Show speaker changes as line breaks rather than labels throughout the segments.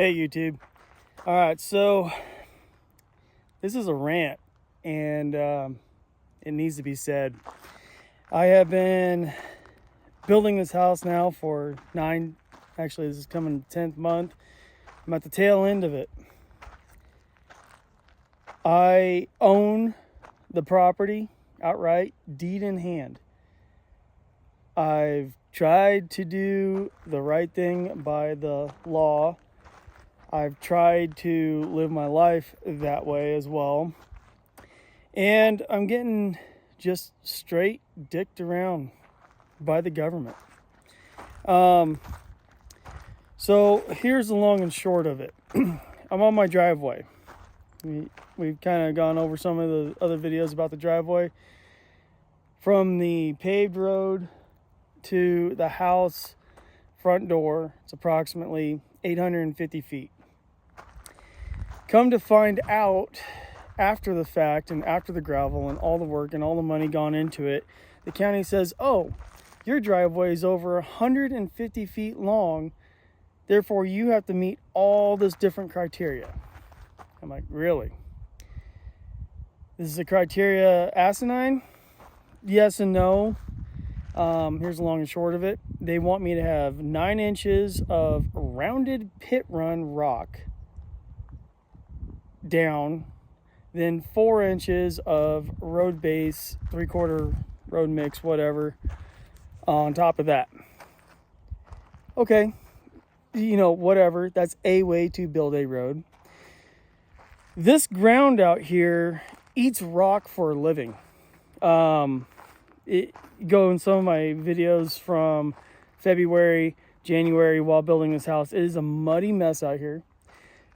Hey YouTube. All right, so this is a rant, and it needs to be said. I have been building this house now for this is coming 10th month. I'm at the tail end of it. I own the property outright, deed in hand. I've tried to do the right thing by the law. I've tried to live my life that way as well. And I'm getting just straight dicked around by the government. So here's the long and short of it. I'm on my driveway. We've kind of gone over some of the other videos about the driveway. From the paved road to the house front door, it's approximately 850 feet. Come to find out, after the fact and after the gravel and all the work and all the money gone into it, the county says, oh, your driveway is over 150 feet long, therefore you have to meet all this different criteria. I'm like, really? This is a criteria asinine? Yes and no. Here's the long and short of it. They want me to have 9 inches of rounded pit run rock down, then 4 inches of road base, 3/4 road mix, whatever, on top of that. Okay, whatever. That's a way to build a road. This ground out here eats rock for a living. It go in some of my videos from February, January while building this house. It is a muddy mess out here.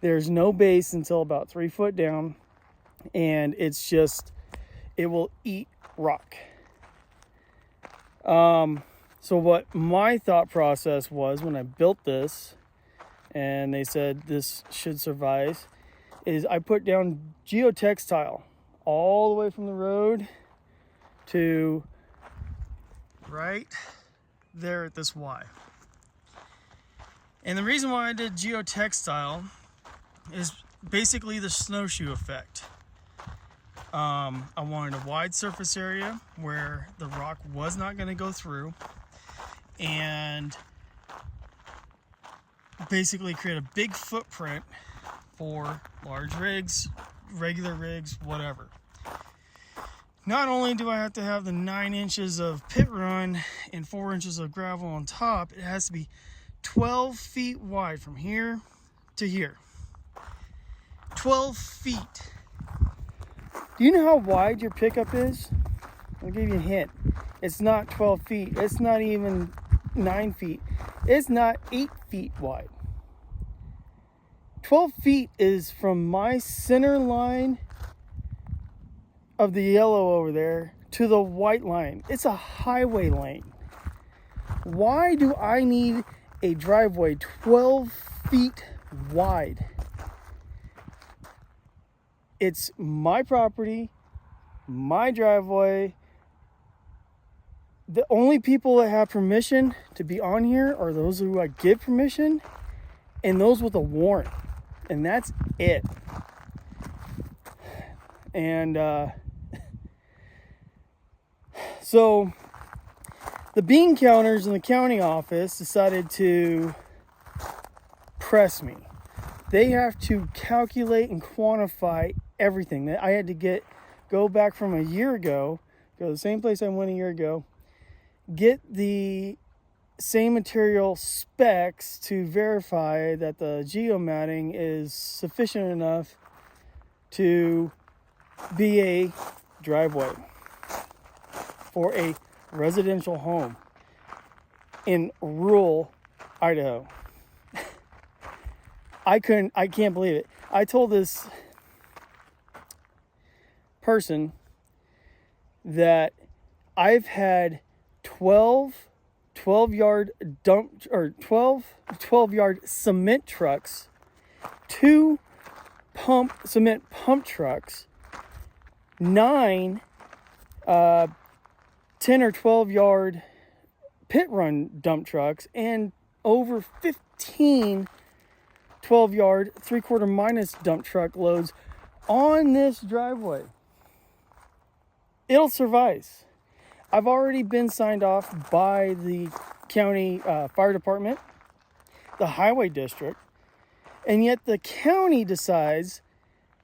There's no base until about 3 foot down, and it will eat rock. So what my thought process was when I built this, and they said this should survive, is I put down geotextile all the way from the road to right there at this Y. And the reason why I did geotextile is basically the snowshoe effect. I wanted a wide surface area where the rock was not going to go through, and basically create a big footprint for large rigs, regular rigs, whatever. Not only do I have to have the 9 inches of pit run and 4 inches of gravel on top, it has to be 12 feet wide from here to here. 12 feet. Do you know how wide your pickup is? I'll give you a hint. It's not 12 feet. It's not even 9 feet. It's not 8 feet wide. 12 feet is from my center line of the yellow over there to the white line. It's a highway lane. Why do I need a driveway 12 feet wide? It's my property, my driveway. The only people that have permission to be on here are those who I give permission and those with a warrant. And that's it. And so the bean counters in the county office decided to press me. They have to calculate and quantify everything. I had to go back from a year ago, go to the same place I went a year ago, get the same material specs to verify that the geomatting is sufficient enough to be a driveway for a residential home in rural Idaho. I can't believe it. I told this person that I've had 12 yard cement trucks, 2 cement pump trucks, 9 10 or 12 yard pit run dump trucks, and over 15 12-yard, 3/4 minus dump truck loads on this driveway. It'll suffice. I've already been signed off by the county fire department, the highway district, and yet the county decides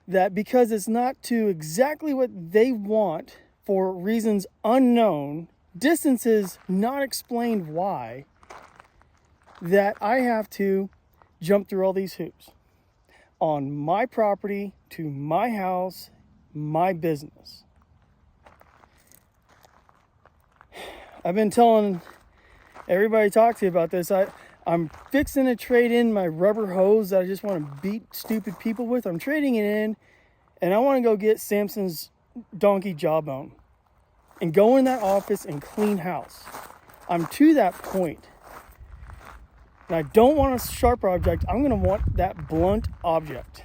that because it's not to exactly what they want for reasons unknown, distances not explained why, that I have to jump through all these hoops on my property, to my house, my business. I've been telling everybody I talk to about this. I'm fixing to trade in my rubber hose that I just want to beat stupid people with. I'm trading it in, and I want to go get Samson's donkey jawbone and go in that office and clean house. I'm to that point. And I don't want a sharp object. I'm going to want that blunt object.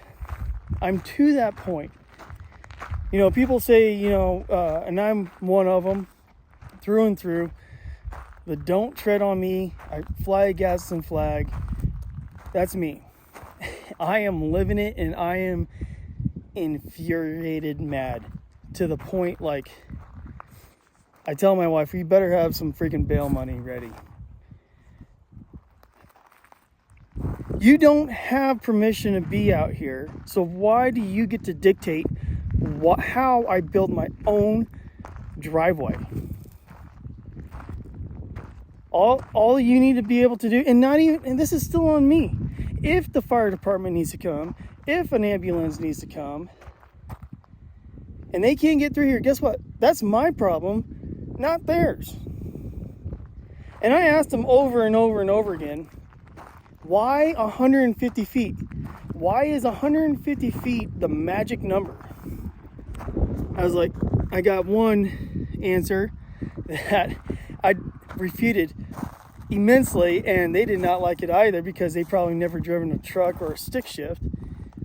I'm to that point. You know, people say, and I'm one of them, through and through, the don't tread on me, I fly gas and flag. That's me. I am living it, and I am infuriated mad to the point, like, I tell my wife, we better have some freaking bail money ready. You don't have permission to be out here, so why do you get to dictate how I build my own driveway? All you need to be able to do, and this is still on me. If the fire department needs to come, if an ambulance needs to come, and they can't get through here, guess what? That's my problem, not theirs. And I asked them over and over and over again, why 150 feet? Why is 150 feet the magic number? I was like, I got one answer that I refuted immensely, and they did not like it either because they probably never driven a truck or a stick shift.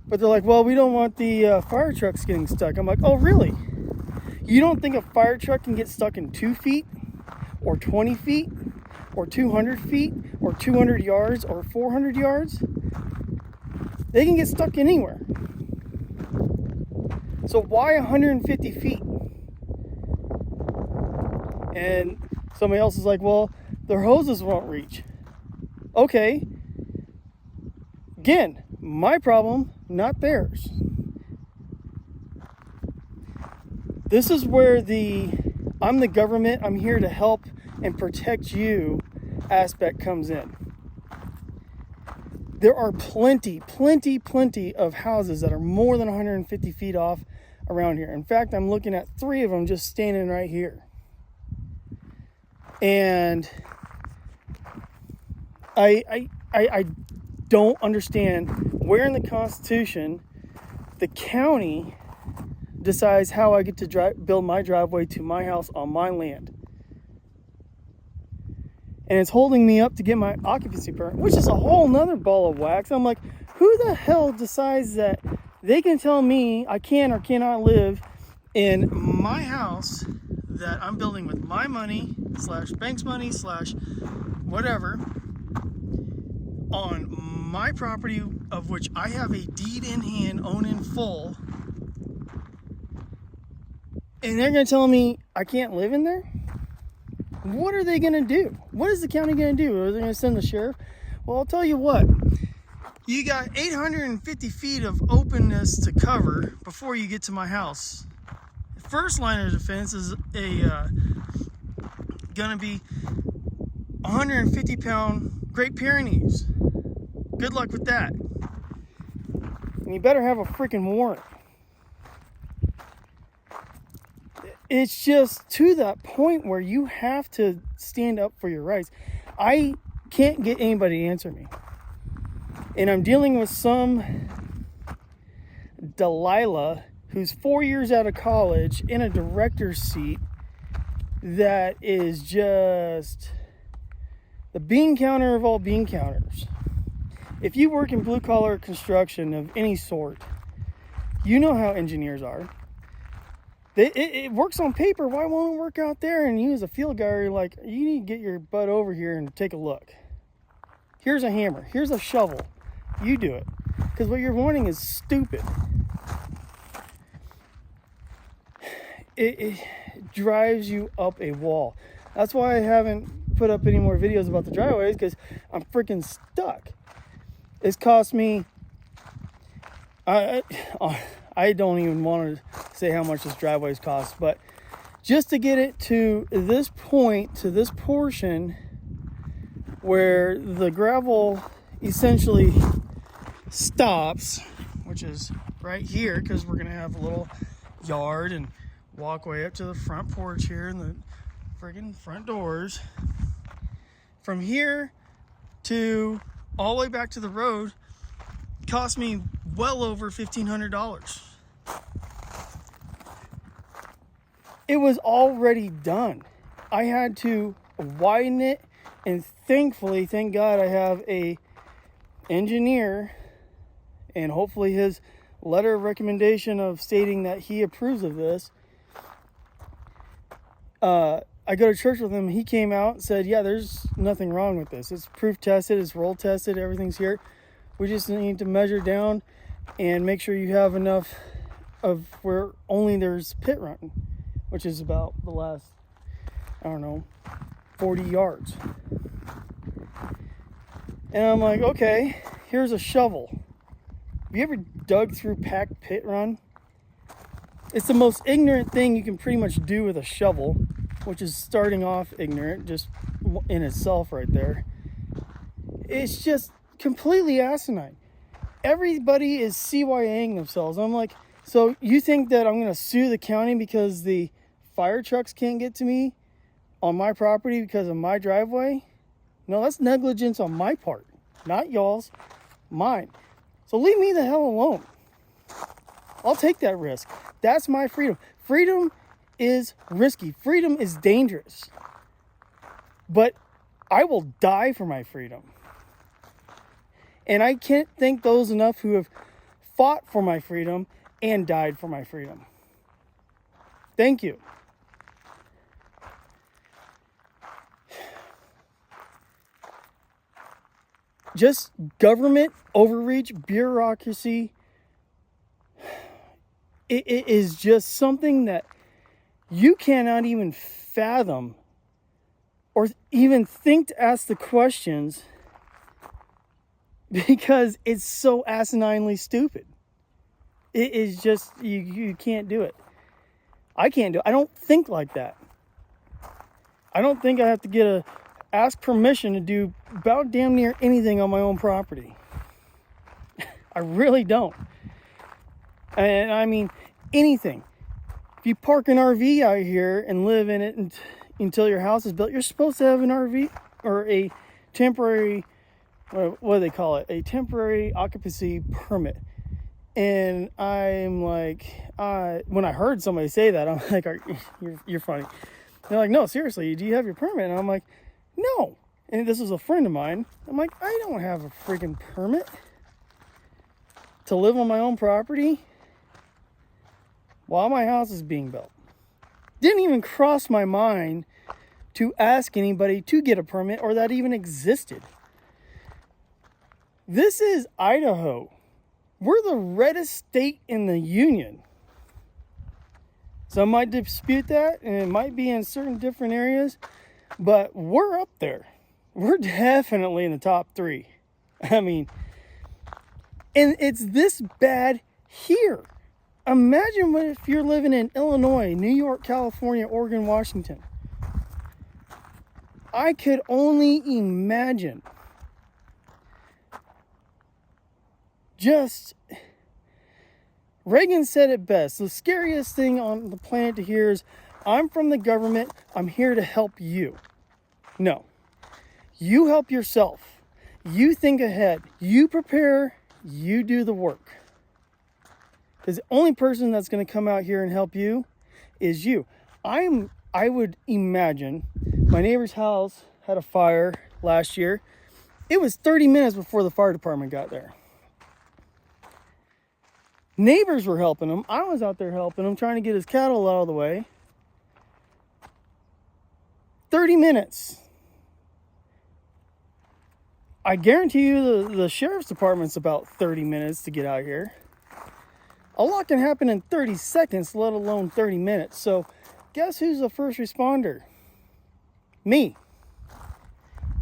But they're like, well, we don't want the fire trucks getting stuck. I'm like, oh, really? You don't think a fire truck can get stuck in 2 feet or 20 feet or 200 feet or 200 yards or 400 yards? They can get stuck anywhere. So why 150 feet? And somebody else is like, well, their hoses won't reach. Okay. Again, my problem, not theirs. This is where I'm the government, I'm here to help and protect you aspect comes in. There are plenty of houses that are more than 150 feet off around here. In fact, I'm looking at 3 of them just standing right here. And I don't understand where in the Constitution the county decides how I get to build my driveway to my house on my land. And it's holding me up to get my occupancy permit, which is a whole nother ball of wax. I'm like, who the hell decides that they can tell me I can or cannot live in my house that I'm building with my money / bank's money / whatever on my property, of which I have a deed in hand, own in full, and they're going to tell me I can't live in there? What are they going to do? What is the county going to do? Are they going to send the sheriff? Well, I'll tell you what. You got 850 feet of openness to cover before you get to my house. The first line of defense is gonna be 150-pound Great Pyrenees. Good luck with that. And you better have a freaking warrant. It's just to that point where you have to stand up for your rights. I can't get anybody to answer me. And I'm dealing with some Delilah who's 4 years out of college in a director's seat that is just the bean counter of all bean counters. If you work in blue collar construction of any sort, you know how engineers are. It works on paper. Why won't it work out there? And you as a field guy are like, you need to get your butt over here and take a look. Here's a hammer. Here's a shovel. You do it. Because what you're wanting is stupid. It drives you up a wall. That's why I haven't put up any more videos about the driveways, because I'm freaking stuck. It's cost me, I don't even want to say how much this driveway's cost, but just to get it to this point, to this portion where the gravel essentially stops, which is right here, because we're going to have a little yard and walkway up to the front porch here and the friggin' front doors. From here to all the way back to the road cost me well over $1,500. It was already done. I had to widen it, and thankfully, thank God, I have a engineer, and hopefully his letter of recommendation of stating that he approves of this. I go to church with him. He came out and said, yeah, there's nothing wrong with this. It's proof tested, it's roll tested, everything's here. We just need to measure down and make sure you have enough of where only there's pit run, which is about the last, 40 yards. And I'm like, okay, here's a shovel. Have you ever dug through packed pit run? It's the most ignorant thing you can pretty much do with a shovel, which is starting off ignorant just in itself right there. It's just completely asinine. Everybody is CYAing themselves. I'm like, so you think that I'm going to sue the county because the fire trucks can't get to me on my property because of my driveway? No, that's negligence on my part, not y'all's, mine. So leave me the hell alone. I'll take that risk. That's my freedom. Freedom is risky. Freedom is dangerous. But I will die for my freedom. And I can't thank those enough who have fought for my freedom and died for my freedom. Thank you. Just government overreach, bureaucracy. It is just something that you cannot even fathom or even think to ask the questions, because it's so asininely stupid. It is just, you can't do it. I can't do it. I don't think like that. I don't think I have to ask permission to do about damn near anything on my own property. I really don't. And I mean, anything. If you park an RV out here and live in it until your house is built, you're supposed to have an RV or a temporary, what do they call it? A temporary occupancy permit. And I'm like, when I heard somebody say that, I'm like, you're funny. They're like, no, seriously, do you have your permit? And I'm like, no. And this was a friend of mine. I'm like, I don't have a freaking permit to live on my own property while my house is being built. Didn't even cross my mind to ask anybody to get a permit or that even existed. This is Idaho. We're the reddest state in the union. Some might dispute that, and it might be in certain different areas, but we're up there. We're definitely in the top 3. I mean, and it's this bad here. Imagine what if you're living in Illinois, New York, California, Oregon, Washington. I could only imagine. Reagan said it best. The scariest thing on the planet to hear is, I'm from the government, I'm here to help you. No. You help yourself. You think ahead. You prepare. You do the work. Because the only person that's going to come out here and help you is you. I would imagine my neighbor's house had a fire last year. It was 30 minutes before the fire department got there. Neighbors were helping him. I was out there helping him, trying to get his cattle out of the way. 30 minutes. I guarantee you the sheriff's department's about 30 minutes to get out here. A lot can happen in 30 seconds, let alone 30 minutes. So guess who's the first responder? Me.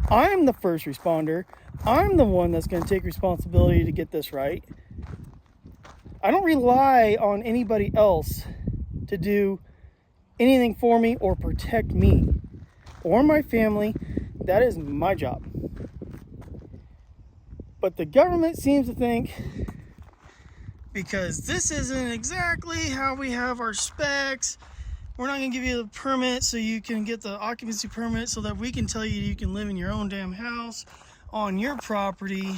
I'm the first responder. I'm the one that's going to take responsibility to get this right. I don't rely on anybody else to do anything for me or protect me or my family. That is my job. But the government seems to think, because this isn't exactly how we have our specs, we're not going to give you the permit so you can get the occupancy permit so that we can tell you you can live in your own damn house on your property.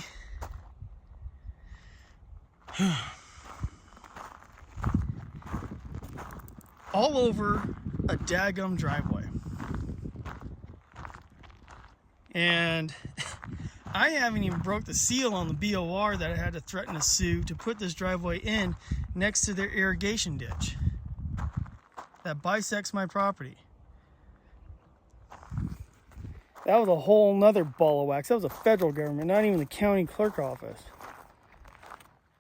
All over a daggum driveway. And I haven't even broke the seal on the BOR that I had to threaten to sue to put this driveway in next to their irrigation ditch that bisects my property. That was a whole nother ball of wax. That was a federal government, not even the county clerk office.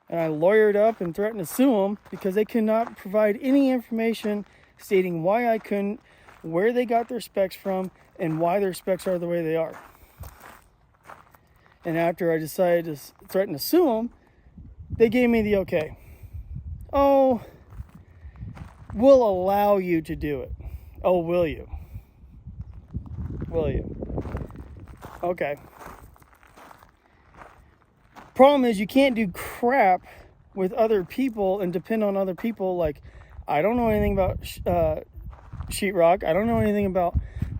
And I lawyered up and threatened to sue them because they could not provide any information stating why I couldn't, where they got their specs from, and why their specs are the way they are. And after I decided to threaten to sue them, they gave me the okay. Oh, we'll allow you to do it. Oh, will you? Will you? Okay. Problem is, you can't do crap with other people and depend on other people. Like, I don't know anything about sheetrock. I don't know anything about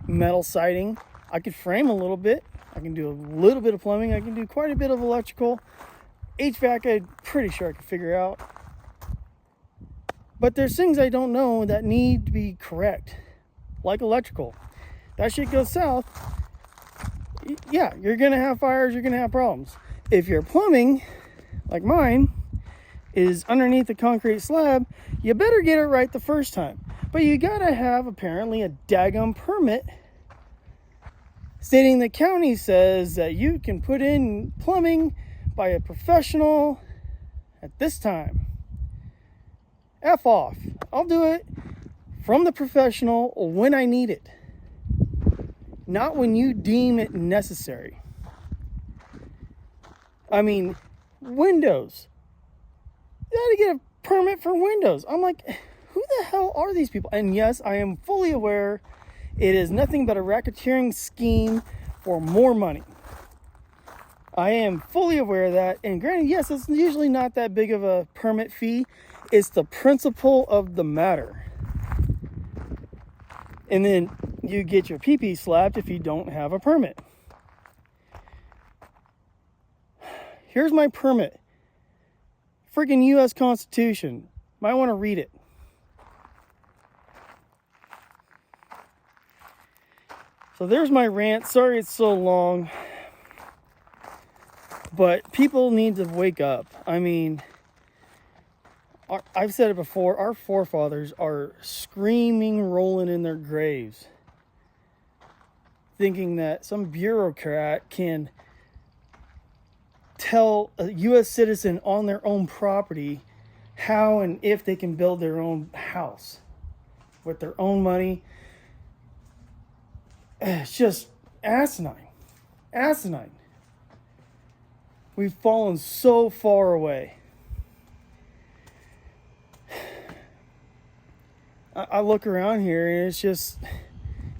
metal siding. I could frame a little bit. I can do a little bit of plumbing. I can do quite a bit of electrical. HVAC, I'm pretty sure I can figure out. But there's things I don't know that need to be correct. Like electrical. That shit goes south. Yeah, you're going to have fires. You're going to have problems. If your plumbing, like mine, is underneath the concrete slab, you better get it right the first time. But you gotta have, apparently, a daggum permit stating the county says that you can put in plumbing by a professional at this time. F off. I'll do it from the professional when I need it. Not when you deem it necessary. I mean, windows. You gotta get a permit for windows. I'm like, who the hell are these people? And yes, I am fully aware it is nothing but a racketeering scheme for more money. I am fully aware of that. And granted, yes, it's usually not that big of a permit fee. It's the principle of the matter. And then you get your pee-pee slapped if you don't have a permit. Here's my permit. Freaking U.S. Constitution. Might want to read it. So there's my rant. Sorry it's so long. But people need to wake up. I mean, I've said it before. Our forefathers are screaming, rolling in their graves, thinking that some bureaucrat can tell a U.S. citizen on their own property how and if they can build their own house with their own money. It's just asinine. Asinine. We've fallen so far away. I look around here and it's just,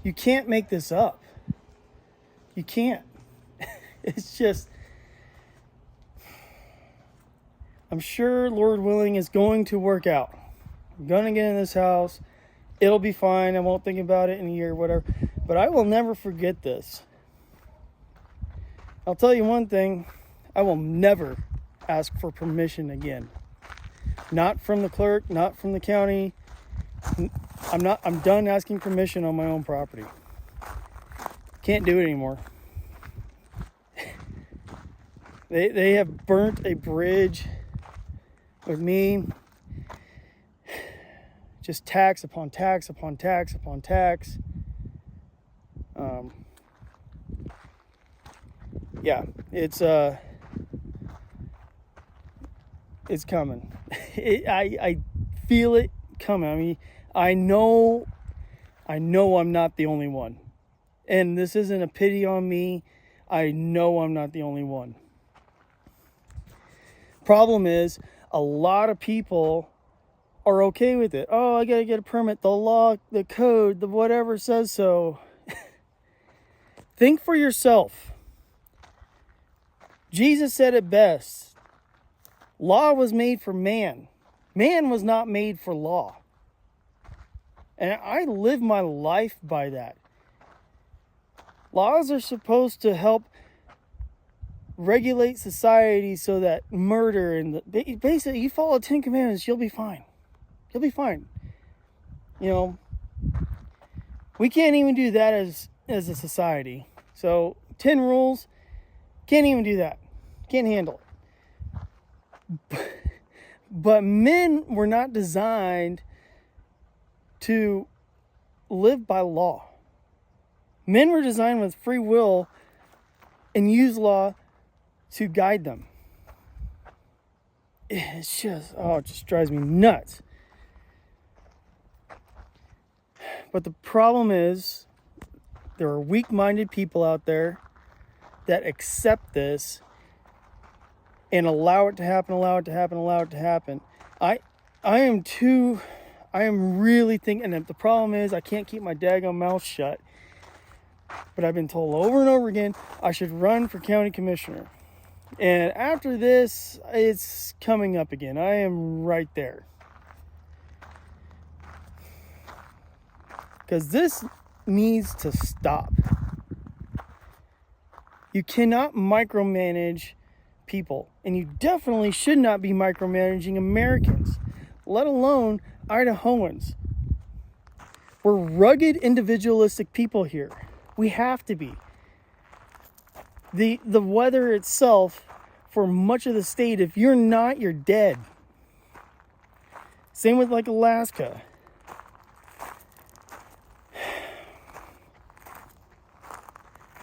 you can't make this up. You can't. It's just, I'm sure, Lord willing, it's going to work out. I'm going to get in this house. It'll be fine. I won't think about it in a year or whatever. But I will never forget this. I'll tell you one thing. I will never ask for permission again. Not from the clerk, not from the county. I'm done asking permission on my own property. Can't do it anymore. They have burnt a bridge with me. Just tax upon tax upon tax upon tax. yeah, it's coming. I feel it coming. I mean, I know I'm not the only one. And this isn't a pity on me. I know I'm not the only one. Problem is, a lot of people are okay with it. Oh, I gotta get a permit. The law, the code, the whatever says so. Think for yourself. Jesus said it best. Law was made for man. Man was not made for law. And I live my life by that. Laws are supposed to help regulate society so that murder and basically you follow 10 commandments, you'll be fine. You'll be fine. You know, we can't even do that as a society. So 10 rules, can't even do that. Can't handle it. But men were not designed to live by law. Men were designed with free will and use law to guide them. It's just, it just drives me nuts. But the problem is, there are weak-minded people out there that accept this and allow it to happen. I am really thinking that the problem is I can't keep my daggone mouth shut. But I've been told over and over again I should run for county commissioner. And after this, it's coming up again. I am right there. Because this needs to stop. You cannot micromanage people. And you definitely should not be micromanaging Americans, let alone Idahoans. We're rugged, individualistic people here. We have to be. The weather itself, for much of the state, if you're not, you're dead. Same with like Alaska.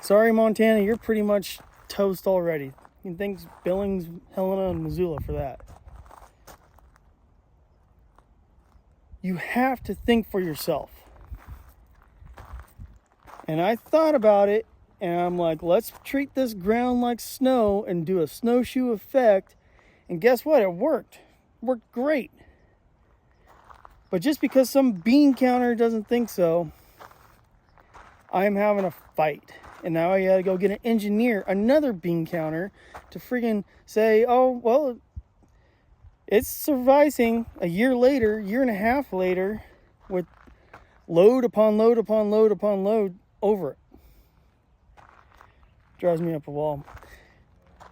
Sorry, Montana, you're pretty much toast already. You thanks Billings, Helena, and Missoula for that. You have to think for yourself. And I thought about it, and I'm like, let's treat this ground like snow and do a snowshoe effect. And guess what? It worked. It worked great. But just because some bean counter doesn't think so, I'm having a fight. And now I gotta go get an engineer, another bean counter, to friggin' say, oh, well, it's surviving a year later, year and a half later, with load upon load upon load upon load over it. Drives me up a wall.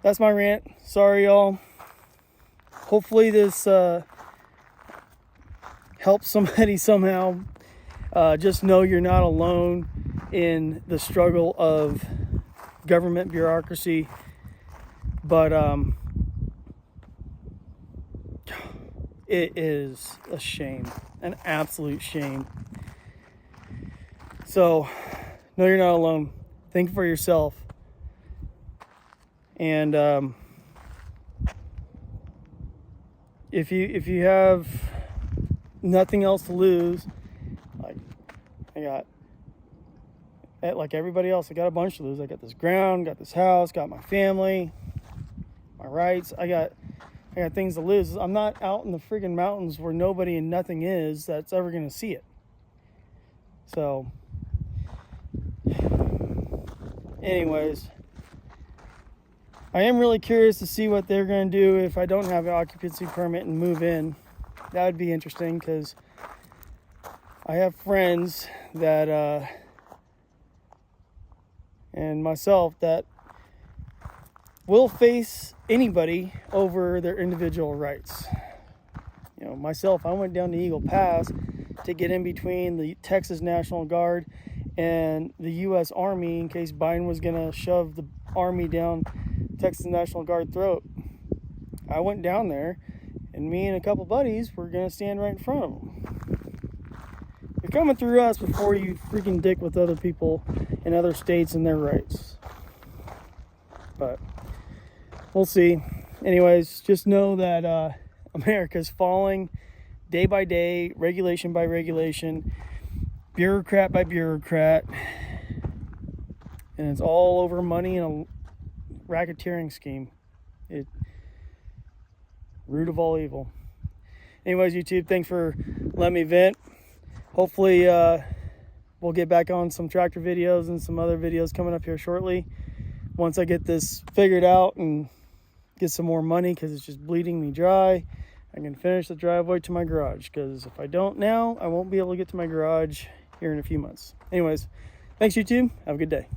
That's my rant. Sorry, y'all. Hopefully this helps somebody somehow. Just know you're not alone in the struggle of government bureaucracy. But it is a shame. An absolute shame. So, no, you're not alone. Think for yourself. And if you have nothing else to lose, like everybody else, I got a bunch to lose. I got this ground, got this house, got my family, my rights. I got things to lose. I'm not out in the friggin' mountains where nobody and nothing is that's ever gonna see it. So, anyways, I am really curious to see what they're going to do if I don't have an occupancy permit and move in. That would be interesting because I have friends that, and myself, that will face anybody over their individual rights. You know, myself, I went down to Eagle Pass to get in between the Texas National Guard and the U.S. Army in case Biden was going to shove the Army down Texas National Guard throat. I went down there, and me and a couple buddies were going to stand right in front of them. You're coming through us before you freaking dick with other people in other states and their rights. but we'll see. Anyways, just know that America's falling day by day, regulation by regulation, bureaucrat by bureaucrat, and it's all over money and a racketeering scheme. Root of all evil. Anyways, YouTube, thanks for letting me vent. Hopefully we'll get back on some tractor videos and some other videos coming up here shortly once I get this figured out and get some more money, because it's just bleeding me dry. I can finish the driveway to my garage, because if I don't now, I won't be able to get to my garage here in a few months. Anyways, thanks YouTube. Have a good day.